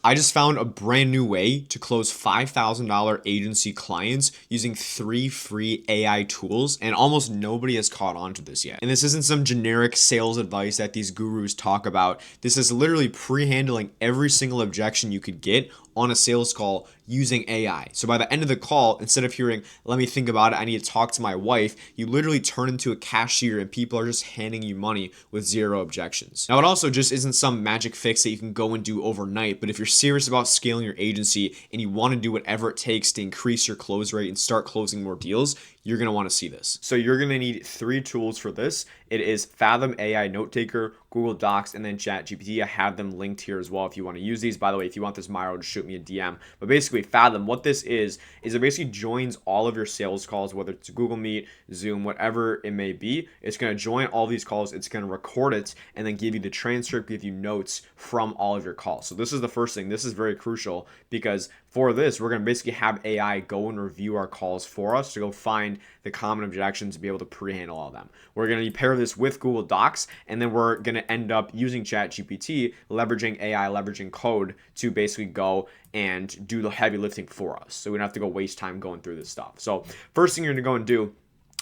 I just found a brand new way to close $5,000 agency clients using 3 free AI tools, and almost nobody has caught on to this yet. And this isn't some generic sales advice that these gurus talk about. This is literally pre-handling every single objection you could get on a sales call using AI. So by the end of the call, instead of hearing, let me think about it, I need to talk to my wife, you literally turn into a cashier and people are just handing you money with 0 objections. Now, it also just isn't some magic fix that you can go and do overnight, but if you're serious about scaling your agency and you want to do whatever it takes to increase your close rate and start closing more deals, you're going to want to see this. So you're going to need 3 tools for this. It is Fathom AI Note Taker, Google Docs, and then ChatGPT. I have them linked here as well if you want to use these. By the way, if you want this Myro, just shoot me a DM. But basically, Fathom, what this is it basically joins all of your sales calls, whether it's Google Meet, Zoom, whatever it may be. It's going to join all these calls. It's going to record it and then give you the transcript, give you notes from all of your calls. So this is the first thing. This is very crucial because for this, we're going to basically have AI go and review our calls for us to go find the common objections to be able to pre-handle all of them. We're going to pair this with Google Docs, and then we're going to end up using ChatGPT, leveraging AI, leveraging code to basically go and do the heavy lifting for us. So we don't have to go waste time going through this stuff. So first thing you're going to go and do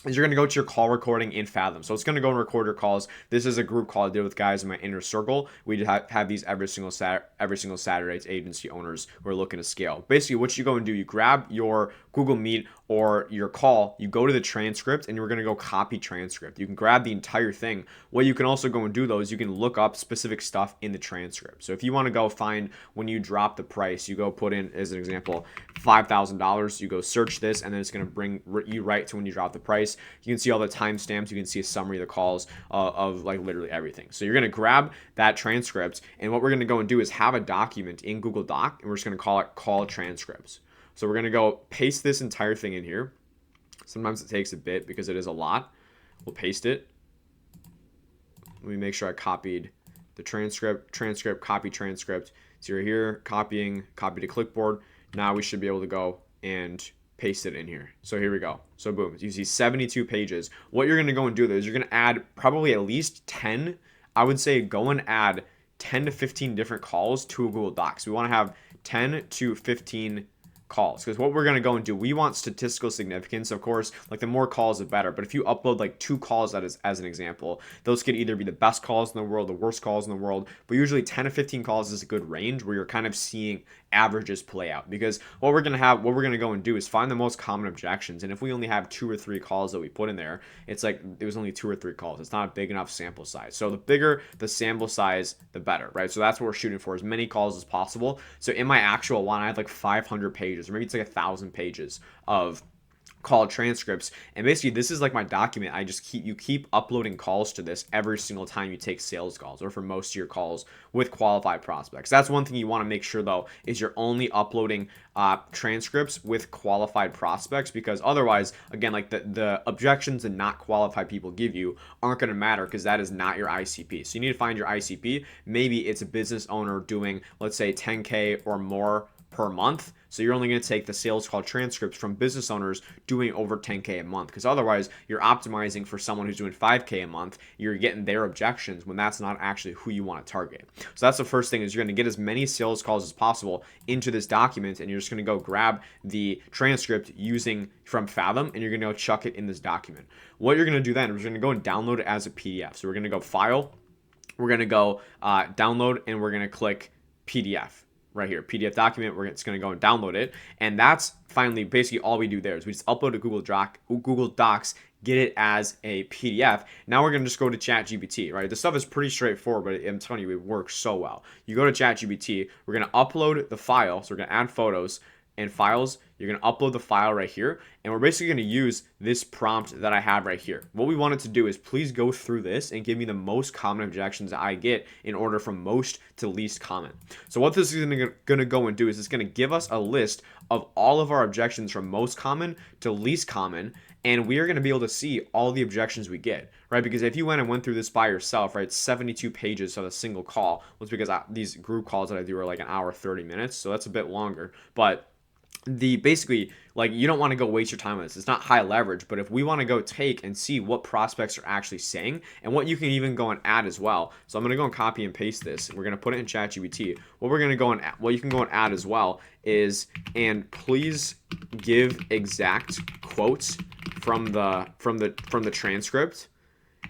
is you're going to go to your call recording in Fathom. So it's going to go and record your calls. This is a group call I did with guys in my inner circle. We have these every single Saturday. It's agency owners who are looking to scale. Basically, what you go and do, you grab your Google Meet or your call, you go to the transcript, and you're going to go copy transcript. You can grab the entire thing. What you can also go and do, though, is you can look up specific stuff in the transcript. So if you want to go find when you drop the price, you go put in, as an example, $5,000. You go search this, and then it's going to bring you right to when you drop the price. You can see all the timestamps. You can see a summary of the calls of like literally everything. So you're going to grab that transcript, and what we're going to go and do is have a document in Google Doc, and we're just going to call it call transcripts. So we're going to go paste this entire thing in here. Sometimes it takes a bit because it is a lot. We'll paste it. Let me make sure I copied the transcript, copy transcript. So you're here, copy to clipboard. Now we should be able to go and paste it in here. So here we go. So boom, you see 72 pages. What you're going to go and do is you're going to add probably at least 10. I would say go and add 10 to 15 different calls to a Google Docs. We want to have 10 to 15 calls, because what we're going to go and do, we want statistical significance. Of course, like the more calls the better, but if you upload like 2 calls as an example, those could either be the best calls in the world, the worst calls in the world, but usually 10 to 15 calls is a good range where you're kind of seeing averages play out. Because what we're going to go and do is find the most common objections, and if we only have 2 or 3 calls that we put in there, it's like it was only 2 or 3 calls. It's not a big enough sample size. So the bigger the sample size, the better, right? So that's what we're shooting for, as many calls as possible. So in my actual one, I had like 500 pages, or maybe it's like 1,000 pages of call transcripts, and basically this is like my document. You keep uploading calls to this every single time you take sales calls, or for most of your calls with qualified prospects. That's one thing you want to make sure, though, is you're only uploading transcripts with qualified prospects, because otherwise, again, like the objections and not qualified people give you aren't going to matter, because that is not your ICP. So you need to find your ICP. Maybe it's a business owner doing, let's say, 10K or more per month. So you're only going to take the sales call transcripts from business owners doing over 10K a month, because otherwise you're optimizing for someone who's doing 5K a month. You're getting their objections when that's not actually who you want to target. So that's the first thing, is you're going to get as many sales calls as possible into this document, and you're just going to go grab the transcript using from Fathom, and you're going to go chuck it in this document. What you're going to do then is you're going to go and download it as a PDF. So we're going to go File, we're going to go Download, and we're going to click PDF. Right here, PDF document. It's going to go and download it, and that's finally basically all we do there. Is we just upload to Google Docs, get it as a PDF. Now we're going to just go to ChatGPT, right? This stuff is pretty straightforward, but I'm telling you, it works so well. You go to ChatGPT, we're going to upload the file, so we're going to add photos and files. You're going to upload the file right here, and we're basically going to use this prompt that I have right here. What we want it to do is please go through this and give me the most common objections I get in order from most to least common. So what this is going to go and do is it's going to give us a list of all of our objections from most common to least common, and we are going to be able to see all the objections we get, right? Because if you went through this by yourself, right, 72 pages of a single call. Well, it's because these group calls that I do are like an hour, 30 minutes, so that's a bit longer, but basically, like, you don't want to go waste your time on this. It's not high leverage, but if we want to go take and see what prospects are actually saying and what you can even go and add as well. So I'm going to go and copy and paste this, and we're going to put it in ChatGPT. What we're going to go and what you can go and add as well is, and please give exact quotes from the transcript.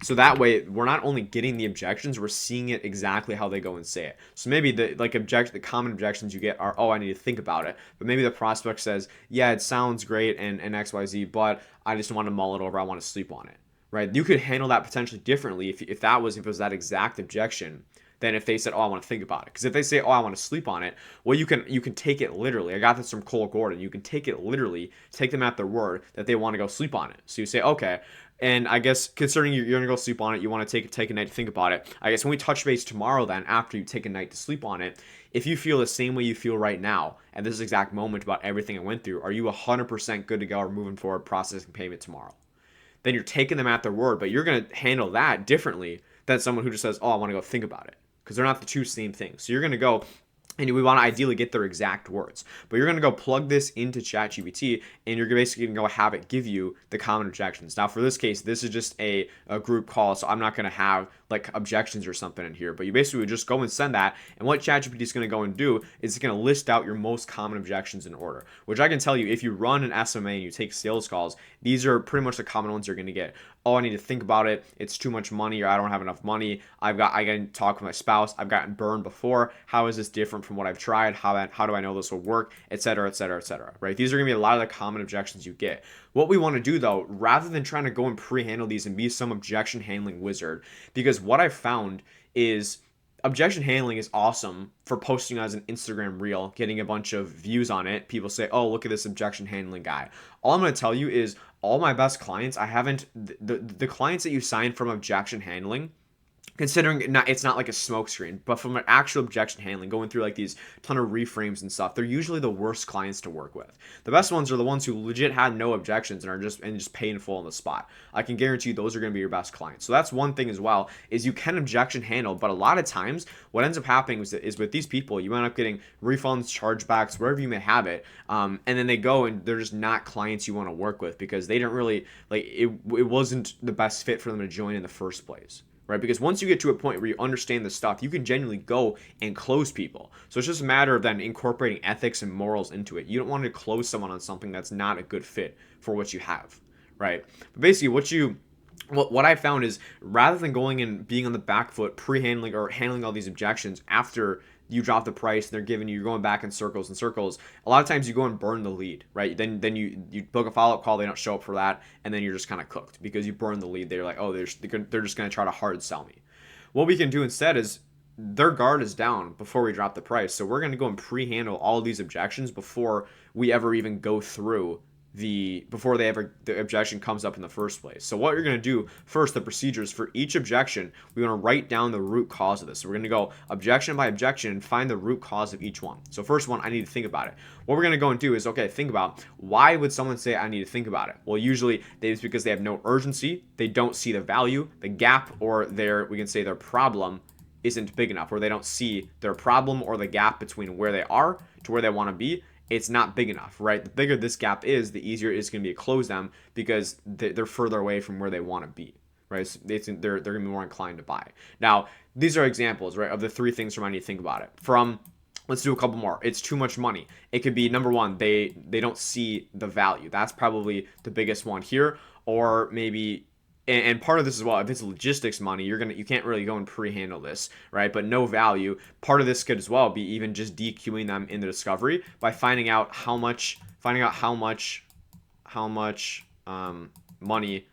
So that way, we're not only getting the objections, we're seeing it exactly how they go and say it. So maybe the common objections you get are, oh, I need to think about it. But maybe the prospect says, yeah, it sounds great and XYZ, but I just want to mull it over. I want to sleep on it, right? You could handle that potentially differently if it was that exact objection than if they said, oh, I want to think about it. Because if they say, oh, I want to sleep on it, well, you can take it literally. I got this from Cole Gordon. You can take it literally, take them at their word that they want to go sleep on it. So you say, okay. And I guess considering you're going to go sleep on it, you want to take a night to think about it. I guess when we touch base tomorrow then, after you take a night to sleep on it, if you feel the same way you feel right now at this exact moment about everything I went through, are you 100% good to go or moving forward processing payment tomorrow? Then you're taking them at their word, but you're going to handle that differently than someone who just says, oh, I want to go think about it. Because they're not the two same things. So you're going to go, and we want to ideally get their exact words. But you're going to go plug this into ChatGPT, and you're basically going to go have it give you the common objections. Now, for this case, this is just a group call, so I'm not going to have like objections or something in here. But you basically would just go and send that, and what ChatGPT is going to go and do is it's going to list out your most common objections in order. Which I can tell you, if you run an SMMA and you take sales calls, these are pretty much the common ones you're going to get. Oh, I need to think about it. It's too much money, or I don't have enough money. I got to talk with my spouse. I've gotten burned before. How is this different from what I've tried? How do I know this will work? Et cetera, et cetera, et cetera. Right? These are going to be a lot of the common objections you get. What we want to do though, rather than trying to go and pre-handle these and be some objection handling wizard, because what I've found is objection handling is awesome for posting as an Instagram reel, getting a bunch of views on it. People say, oh, look at this objection handling guy. All I'm going to tell you is all my best clients, the clients that you sign from objection handling, considering it's not like a smoke screen, but from an actual objection handling, going through like these ton of reframes and stuff, they're usually the worst clients to work with. The best ones are the ones who legit had no objections and are just painful on the spot. I can guarantee you those are going to be your best clients. So that's one thing as well, is you can objection handle, but a lot of times what ends up happening is with these people, you end up getting refunds, chargebacks, wherever you may have it, and then they go and they're just not clients you want to work with because they didn't really, like, it wasn't the best fit for them to join in the first place. Right? Because once you get to a point where you understand the stuff, you can genuinely go and close people. So it's just a matter of then incorporating ethics and morals into it. You don't want to close someone on something that's not a good fit for what you have, right? But basically what I found is, rather than going and being on the back foot, pre-handling or handling all these objections after you drop the price and they're giving you're going back in circles and circles, a lot of times you go and burn the lead, right? Then you book a follow-up call, they don't show up for that, and then you're just kind of cooked because you burn the lead. They're like, oh, they're just going to try to hard sell me. What we can do instead is, their guard is down before we drop the price, so we're going to go and pre-handle all these objections before we ever even go through the objection comes up in the first place. So what you're going to do first, the procedures for each objection, we want to write down the root cause of this. So we're going to go objection by objection and find the root cause of each one. So first one, I need to think about it. What we're going to go and do is, okay, think about, why would someone say I need to think about it? Well, usually it's because they have no urgency, they don't see the value, the gap, or we can say their problem isn't big enough, or they don't see their problem or the gap between where they are to where they want to be. It's not big enough, right? The bigger this gap is, the easier it's going to be to close them because they're further away from where they want to be, right? So they're going to be more inclined to buy. Now, these are examples, right, of the three things from I need to think about it. Let's do a couple more. It's too much money. It could be, number one, they don't see the value. That's probably the biggest one here. Or maybe, and part of this as well, if it's logistics money, you can't really go and pre-handle this, right? But no value. Part of this could as well be even just DQing them in the discovery by finding out how much money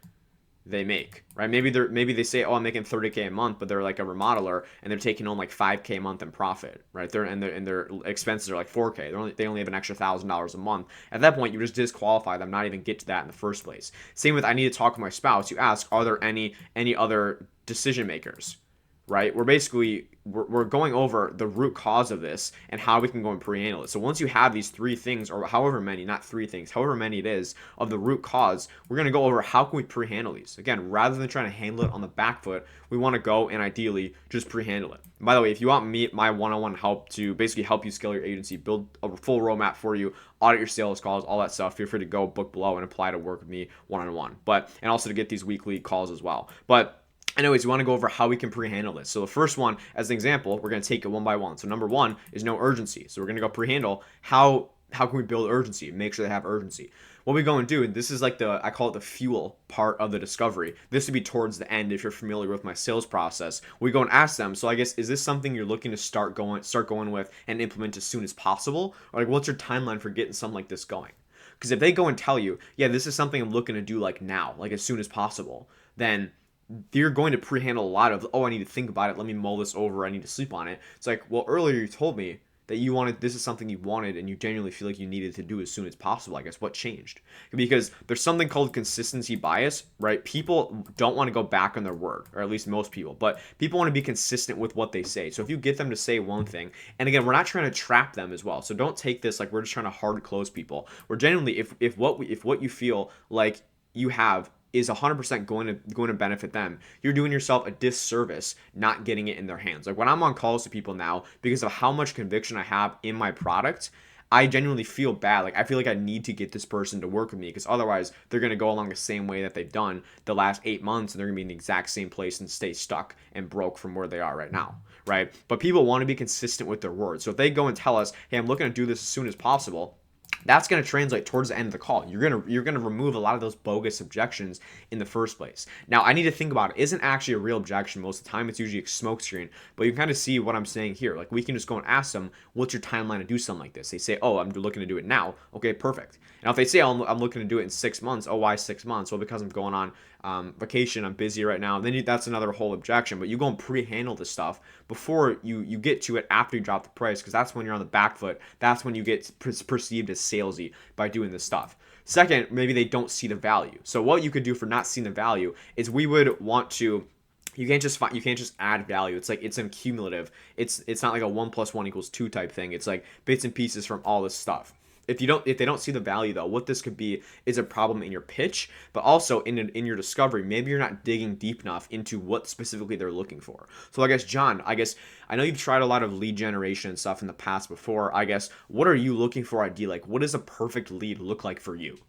they make, right? Maybe they say, oh, I'm making $30K a month, but they're like a remodeler and they're taking home like $5K a month in profit, right? Their expenses are like $4K. They only have an extra $1,000 a month. At that point, you just disqualify them, not even get to that in the first place. Same with, I need to talk with my spouse. You ask, are there any other decision makers, right? We're going over the root cause of this and how we can go and pre-handle it. So once you have these three things, or however many, not three things, however many it is of the root cause, we're going to go over how can we pre-handle these. Again, rather than trying to handle it on the back foot, we want to go and ideally just pre-handle it. And by the way, if you want my one-on-one help to basically help you scale your agency, build a full roadmap for you, audit your sales calls, all that stuff, feel free to go book below and apply to work with me one-on-one. And also to get these weekly calls as well. But anyways, we want to go over how we can pre-handle this. So the first one, as an example, we're going to take it one by one. So number one is no urgency. So we're going to go pre-handle how can we build urgency, make sure they have urgency. What we go and do, and this is like I call it the fuel part of the discovery. This would be towards the end if you're familiar with my sales process. We go and ask them, so I guess, is this something you're looking to start going with and implement as soon as possible? Or like, what's your timeline for getting something like this going? Because if they go and tell you, yeah, this is something I'm looking to do like now, like as soon as possible, then you're going to pre-handle a lot of, oh, I need to think about it. Let me mull this over. I need to sleep on it. It's like, well, earlier you told me that this is something you wanted and you genuinely feel like you needed to do as soon as possible. I guess what changed? Because there's something called consistency bias, right? People don't want to go back on their word, or at least most people, but people want to be consistent with what they say. So if you get them to say one thing, and again, we're not trying to trap them as well. So don't take this like we're just trying to hard close people. We're genuinely, if what you feel like you have is 100% going to benefit them, you're doing yourself a disservice not getting it in their hands. Like when I'm on calls to people now, because of how much conviction I have in my product, I genuinely feel bad. Like I feel like I need to get this person to work with me, because otherwise they're going to go along the same way that they've done the last 8 months, and they're going to be in the exact same place and stay stuck and broke from where they are right now, right? But people want to be consistent with their words. So if they go and tell us, hey, I'm looking to do this as soon as possible, that's going to translate towards the end of the call. You're going to remove a lot of those bogus objections in the first place. Now, I need to think about it. Isn't actually a real objection most of the time. It's usually a smoke screen. But you can kind of see what I'm saying here. Like we can just go and ask them, what's your timeline to do something like this? They say, oh, I'm looking to do it now. Okay, perfect. Now, if they say, oh, I'm looking to do it in 6 months. Oh, why 6 months? Well, because I'm going on vacation. I'm busy right now. Then that's another whole objection. But you go and pre-handle this stuff before you get to it after you drop the price, because that's when you're on the back foot. That's when you get perceived as salesy by doing this stuff. Second, maybe they don't see the value. So what you could do for not seeing the value is we would want to. You can't just add value. It's like it's an cumulative. It's not like a 1 + 1 = 2 type thing. It's like bits and pieces from all this stuff. If they don't see the value though, what this could be is a problem in your pitch, but also in your discovery. Maybe you're not digging deep enough into what specifically they're looking for. So I guess, John, I know you've tried a lot of lead generation and stuff in the past before. I guess, what are you looking for ideally? Like, what does a perfect lead look like for you?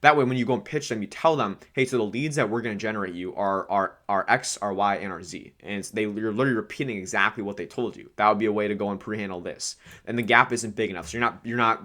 That way, when you go and pitch them, you tell them, hey, so the leads that we're going to generate you are X, are Y, and are Z. And you're literally repeating exactly what they told you. That would be a way to go and pre-handle this. And the gap isn't big enough. So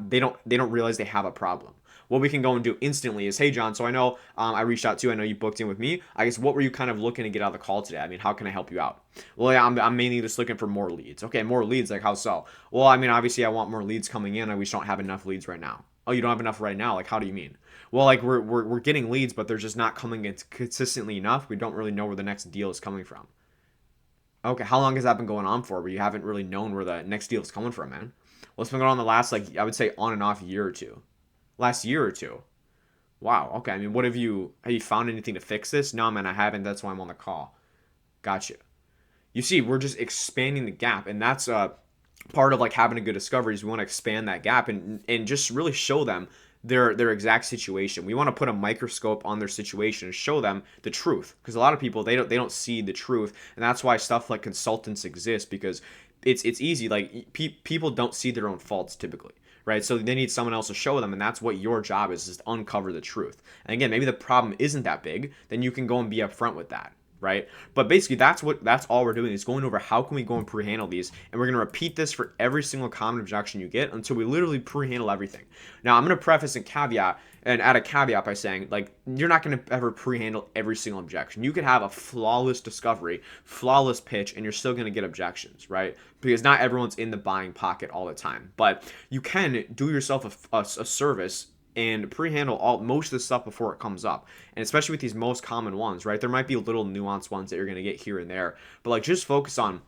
they don't realize they have a problem. What we can go and do instantly is, hey, John, so I know I reached out to you. I know you booked in with me. I guess, what were you kind of looking to get out of the call today? I mean, how can I help you out? Well, yeah, I'm mainly just looking for more leads. Okay, more leads, like how so? Well, I mean, obviously I want more leads coming in. We just don't have enough leads right now. Oh, you don't have enough right now? Like, how do you mean? Well, like we're getting leads, but they're just not coming in consistently enough. We don't really know where the next deal is coming from. Okay, how long has that been going on for where you haven't really known where the next deal is coming from, man? Well, it's been going on the last, like, I would say on and off year or two. Last year or two. Wow, okay. I mean, have you found anything to fix this? No, man, I haven't. That's why I'm on the call. Gotcha. You see, we're just expanding the gap, and that's part of like having a good discovery is we want to expand that gap and just really show them their exact situation. We want to put a microscope on their situation and show them the truth, because a lot of people they don't see the truth, and that's why stuff like consultants exist, because it's easy. Like people don't see their own faults typically, right? So they need someone else to show them, and that's what your job is to uncover the truth. And again, maybe the problem isn't that big, then you can go and be upfront with that, right? But basically that's all we're doing is going over how can we go and pre-handle these, and we're going to repeat this for every single common objection you get until we literally pre-handle everything. Now I'm going to preface and add a caveat by saying, like, you're not going to ever pre-handle every single objection. You could have a flawless discovery, flawless pitch, and you're still going to get objections, right? Because not everyone's in the buying pocket all the time, but you can do yourself a service and pre-handle most of the stuff before it comes up. And especially with these most common ones, right? There might be little nuanced ones that you're going to get here and there, but like just focus on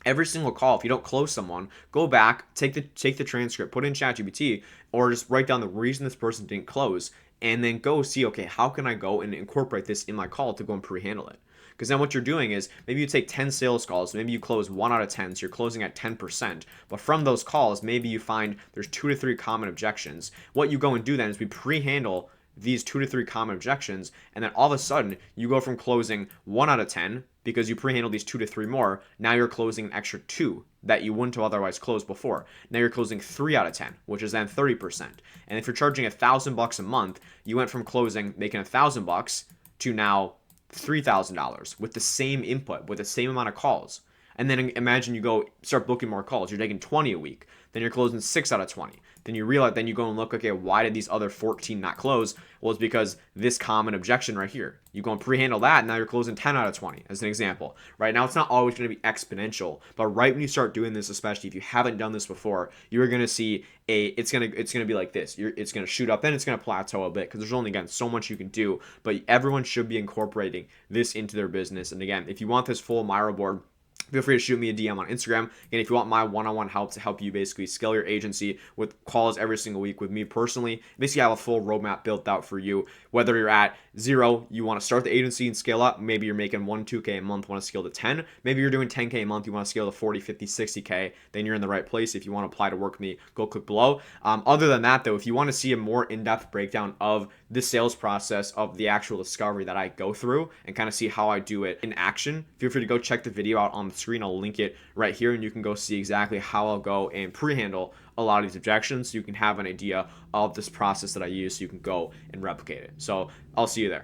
every single call. If you don't close someone, go back, take the transcript, put in ChatGPT, or just write down the reason this person didn't close, and then go see, okay, how can I go and incorporate this in my call to go and pre-handle it? Because then what you're doing is maybe you take 10 sales calls, maybe you close 1 out of 10, so you're closing at 10%. But from those calls, maybe you find there's 2 to 3 common objections. What you go and do then is we pre-handle these 2 to 3 common objections, and then all of a sudden you go from closing 1 out of 10 because you pre-handle these 2 to 3 more. Now you're closing an extra 2 that you wouldn't have otherwise closed before. Now you're closing 3 out of 10, which is then 30%. And if you're charging $1,000 a month, you went from closing making $1,000 to now $3,000 with the same input, with the same amount of calls. And then imagine you go start booking more calls. You're taking 20 a week. Then you're closing 6 out of 20. Then you realize, then you go and look, okay, why did these other 14 not close? Well, it's because this common objection right here. You go and pre-handle that, and now you're closing 10 out of 20, as an example. Right now, it's not always going to be exponential, but right when you start doing this, especially if you haven't done this before, you're going to see it's going to be like this. It's going to shoot up, then it's going to plateau a bit because there's only, again, so much you can do. But everyone should be incorporating this into their business. And again, if you want this full Miro board, feel free to shoot me a DM on Instagram. And if you want my one-on-one help to help you basically scale your agency with calls every single week with me personally, basically I have a full roadmap built out for you. Whether you're at 0, you want to start the agency and scale up. Maybe you're making 1, 2K a month, want to scale to 10. Maybe you're doing 10K a month, you want to scale to 40, 50, 60K. Then you're in the right place. If you want to apply to work with me, go click below. Other than that, though, if you want to see a more in-depth breakdown of the sales process, of the actual discovery that I go through, and kind of see how I do it in action, feel free to go check the video out on the screen. I'll link it right here, and you can go see exactly how I'll go and pre-handle a lot of these objections so you can have an idea of this process that I use so you can go and replicate it. So I'll see you there.